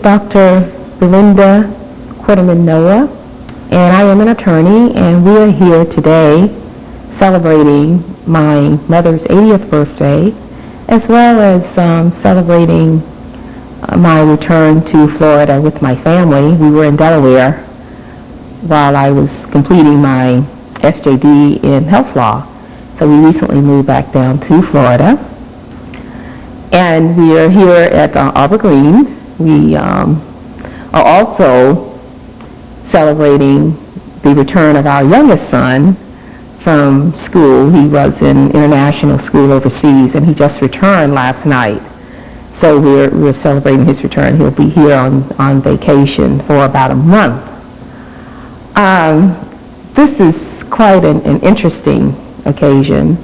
Dr. Belinda Noah, and I am an attorney, and we are here today celebrating my mother's 80th birthday, as well as celebrating my return to Florida with my family. We were in Delaware while I was completing my SJD in health law, so we recently moved back down to Florida. And we are here at Arbor Green. We are also celebrating the return of our youngest son from school. He was in international school overseas, and he just returned last night. So we're celebrating his return. He'll be here on vacation for about a month. This is quite an interesting occasion.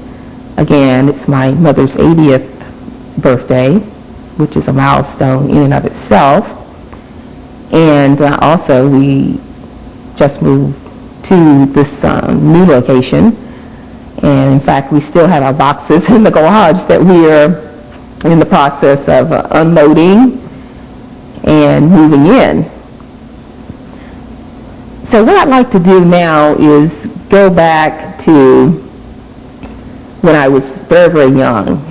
Again, it's my mother's 80th birthday, which is a milestone in and of itself. And also we just moved to this new location. And in fact, we still have our boxes in the garage that we are in the process of unloading and moving in. So what I'd like to do now is go back to when I was very, very young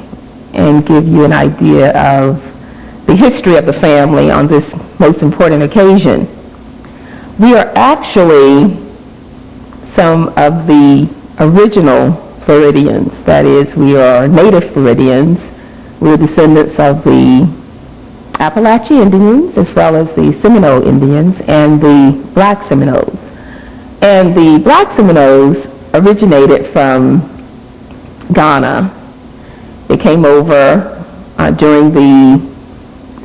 and give you an idea of the history of the family on this most important occasion. We are actually some of the original Floridians. That is, we are native Floridians. We're descendants of the Appalachian Indians, as well as the Seminole Indians and the Black Seminoles. And the Black Seminoles originated from Ghana. They came over during the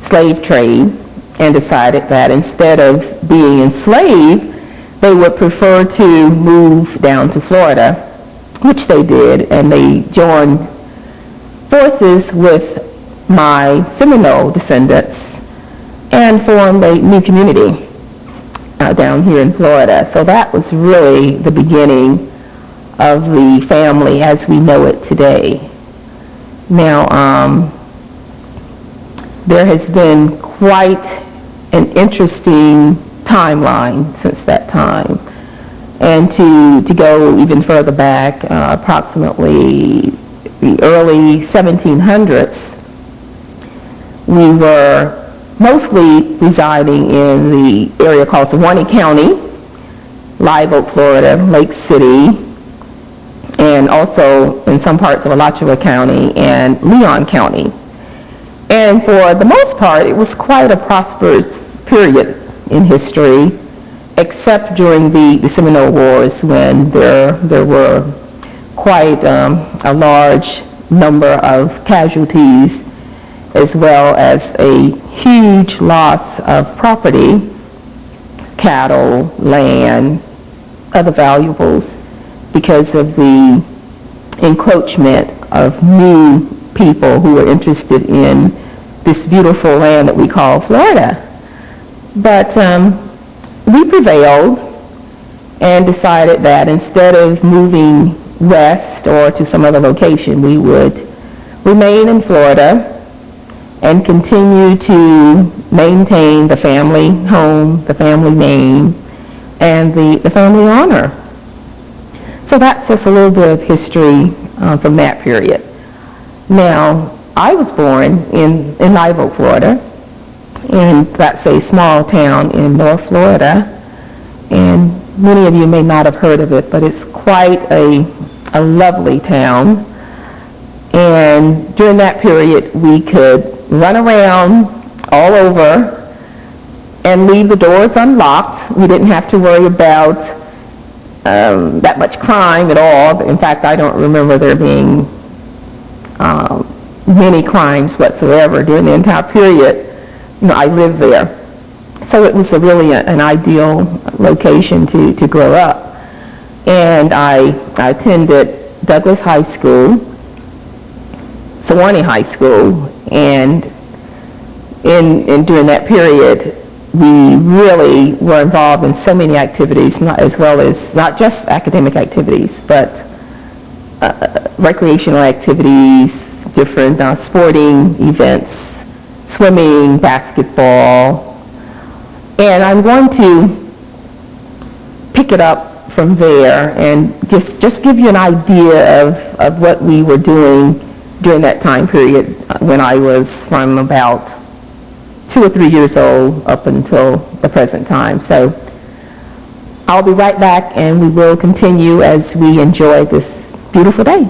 slave trade and decided that instead of being enslaved, they would prefer to move down to Florida, which they did, and they joined forces with my Seminole descendants and formed a new community down here in Florida. So that was really the beginning of the family as we know it today. Now, there has been quite an interesting timeline since that time. And to go even further back, approximately the early 1700s, we were mostly residing in the area called Suwannee County, Live Oak, Florida, Lake City, and also in some parts of Alachua County and Leon County. And for the most part, it was quite a prosperous period in history, except during the Seminole Wars, when there were quite a large number of casualties, as well as a huge loss of property, cattle, land, other valuables, because of the encroachment of new people who were interested in this beautiful land that we call Florida. But we prevailed and decided that instead of moving west or to some other location, we would remain in Florida and continue to maintain the family home, the family name, and the family honor. So that's just a little bit of history from that period. Now, I was born in Live Oak, Florida, and that's a small town in North Florida, and many of you may not have heard of it, but it's quite a lovely town. And during that period, we could run around all over and leave the doors unlocked. We didn't have to worry about that much crime at all. In fact, I don't remember there being many crimes whatsoever during the entire period. I lived there. So it was really an ideal location to grow up. And I attended Douglas High School, Suwannee High School, and during that period, we really were involved in so many activities, as well as not just academic activities, but recreational activities, different sporting events, swimming, basketball, And I'm going to pick it up from there and just give you an idea of what we were doing during that time period when I was from about 2 or 3 years old up until the present time. So I'll be right back, and we will continue as we enjoy this beautiful day.